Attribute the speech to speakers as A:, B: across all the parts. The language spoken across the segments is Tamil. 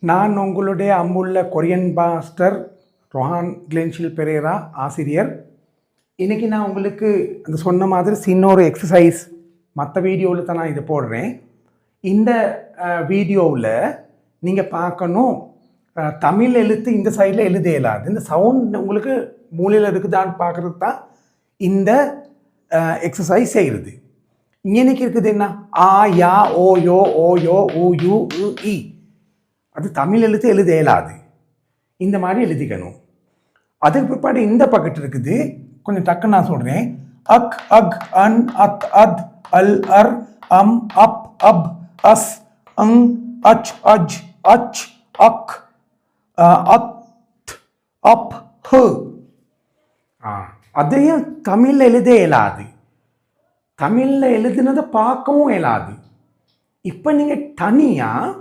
A: நான் உங்களுடைய அன்புள்ள கொரியன் மாஸ்டர் ரொஹான் கிளென்ஷில் பெரேரா ஆசிரியர். இன்றைக்கி நான் உங்களுக்கு அந்த சொன்ன மாதிரி சின்ன ஒரு எக்ஸசைஸ் மற்ற வீடியோவில் தான் நான் இதை போடுறேன். இந்த வீடியோவில் நீங்கள் பார்க்கணும், தமிழ் எழுத்து இந்த சைடில் எழுத இயலாது. இந்த சவுண்ட் உங்களுக்கு மூலையில் இருக்குதான்னு பார்க்குறது தான் இந்த எக்ஸசைஸ் செய்கிறது. இன்னைக்கு இருக்குது என்ன, ஆ யா ஓ யோ ஊ யூ உ இ. அது தமிழ் எழுத்து எழுத இயலாது, இந்த மாதிரி எழுதிக்கணும். அதுக்கு பிற்பாடு இந்த பக்கெட் இருக்குது, கொஞ்சம் டக்குன்னு நான் சொல்கிறேன். அக் அக் அன் அத் அத் அல் அர் அம் அப் அப் அஸ் அங் அச் அஜ் அச் அக் அத் அப் ஹ. அதையும் தமிழில் எழுத இயலாது, தமிழில் எழுதுனதை பார்க்கவும் இயலாது. இப்போ நீங்கள் தனியாக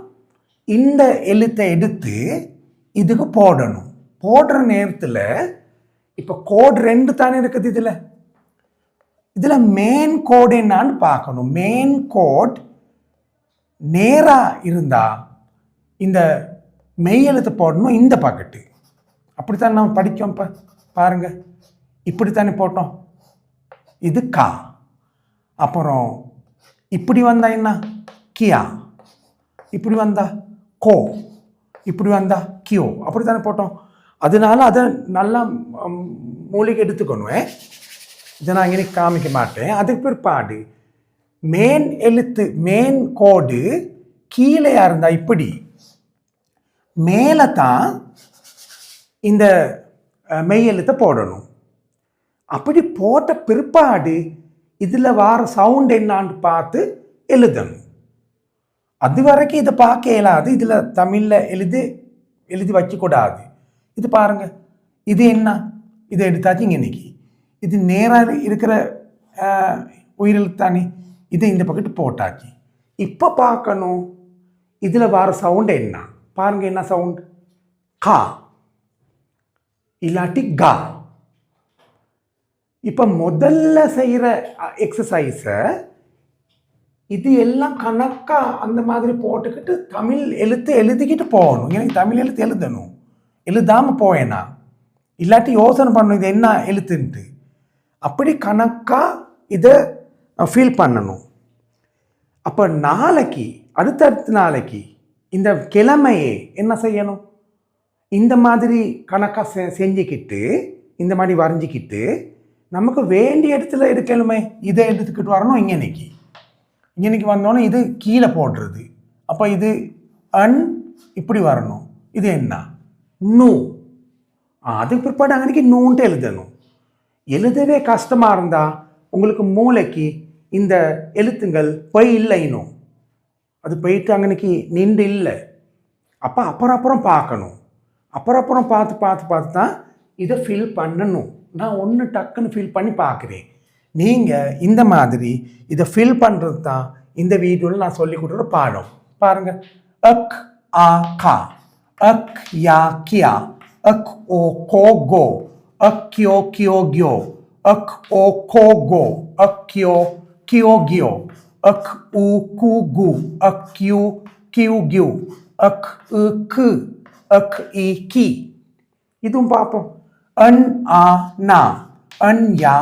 A: இந்த எழுத்தை எடுத்து இதுக்கு போடணும். போடுற நேரத்தில் இப்போ கோட் 2 தானே இருக்குது. இதில் மெயின் கோட் என்னான்னு பார்க்கணும். மெயின் கோட் நேராக இருந்தால் இந்த மெய் எழுத்து போடணும் இந்த பக்கெட்டு. அப்படித்தான் நம்ம படித்தோம். இப்போ பாருங்கள், இப்படித்தானே போட்டோம். இது கா. அப்புறம் இப்படி வந்தா என்ன, கியா. இப்படி வந்தா கோ. இப்படி வந்தா கியோ. அப்படி தானே போட்டோம். அதனால அதை நல்லா மூலிகை எடுத்துக்கணும். இதை நான் இங்கே காமிக்க மாட்டேன். அதுக்கு பிற்பாடு மெயின் எழுத்து மெயின் கோடு கீழேயா இருந்தா இப்படி, மேலே தான் இந்த மெய் எழுத்தை போடணும். அப்படி போட்ட பிற்பாடு இதில் வர சவுண்ட் என்னான்னு பார்த்து எழுதணும். அது வரைக்கும் இதை பார்க்க இயலாது. இதில் தமிழில் எழுதி வைக்கக்கூடாது. இது பாருங்கள், இது என்ன, இதை எடுத்தாச்சு இன்னைக்கு. இது நேராக இருக்கிற உயிரெழுத்தானே, இதை இந்த பக்கத்து போட்டாச்சு. இப்போ பார்க்கணும் இதில் வர சவுண்ட் என்ன. பாருங்கள், என்ன சவுண்ட், கா இல்லாட்டி கா. இப்போ முதல்ல செய்கிற எக்ஸசைஸை இது எல்லாம் கணக்காக அந்த மாதிரி போட்டுக்கிட்டு தமிழ் எழுத்து எழுதிக்கிட்டு போகணும். எனக்கு தமிழ் எழுத்து எழுதணும், எழுதாமல் போவேனா, இல்லாட்டி யோசனை பண்ணணும் இது என்ன எழுத்துன்ட்டு. அப்படி கணக்காக இதை ஃபீல் பண்ணணும். அப்போ நாளைக்கு அடுத்தடுத்த நாளைக்கு இந்த கிழமையே என்ன செய்யணும், இந்த மாதிரி கணக்காக செஞ்சுக்கிட்டு இந்த மாதிரி வரைஞ்சிக்கிட்டு நமக்கு வேண்டிய இடத்துல எடுக்கணுமே இதை எடுத்துக்கிட்டு வரணும். இங்கனைக்கு வந்தோன்னே இது கீழே போடுறது. அப்போ இது அன் இப்படி வரணும். இது என்ன, நூ. அதுக்கு பிற்பாடு அன்னைக்கு நூன்ட்டு எழுதணும். எழுதவே கஷ்டமாக இருந்தால் உங்களுக்கு மூளைக்கு இந்த எழுத்துங்கள் போய் இல்லை, இன்னும் அது போயிட்டு அங்கனைக்கு நின்று இல்லை. அப்போ அப்புறம் பார்க்கணும். அப்புறம் பார்த்து தான் இதை ஃபில் பண்ணணும். நான் ஒன்று டக்குன்னு ஃபில் பண்ணி பார்க்குறேன். நீங்கள் இந்த மாதிரி இதை ஃபில் பண்ணுறது தான் இந்த வீடியோவில் நான் சொல்லி கொடுக்குற பாடம். பாருங்கள், அக் ஆ கா, அக் யா கியா, அக் ஓ கோ கோ, அக் கியோ கியோ கியோ, அக் ஓ கோ கோ, அக் கியோ கியோ கியோ, அக் உ கு கு, அக் கியூ கியூ கியூ, அக் உ கு, அக் இ கி. இதுவும் பார்ப்போம். அன் ஆ நா, அன் யா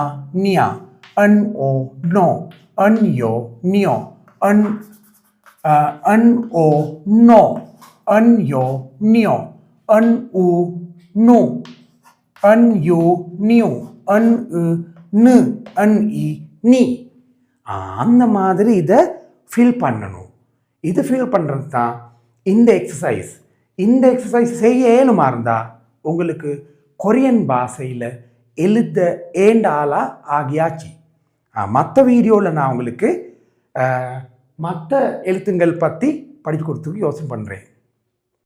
A: நியா, அன் ஓ நோ, அன் யோ நியோ, அன் ஓ நோ, அன் யோ நியோ, அன் உ நு, அன் யு நியூ, அன் உ நு, அன் இ நீ. அந்த மாதிரி இதை ஃபில் பண்ணணும். இது ஃபில் பண்ணுறது தான் இந்த எக்ஸசைஸ். இந்த எக்ஸசைஸ் செய்ய ஏழுமா இருந்தால் உங்களுக்கு கொரியன் பாஷையில் எழுத ஏண்ட ஆளாக ஆகியாச்சு. மற்ற வீடியோவில் நான் உங்களுக்கு மற்ற எழுத்துங்கள் பற்றி படித்து கொடுத்துக்கு யோசனை பண்ணுறேன்.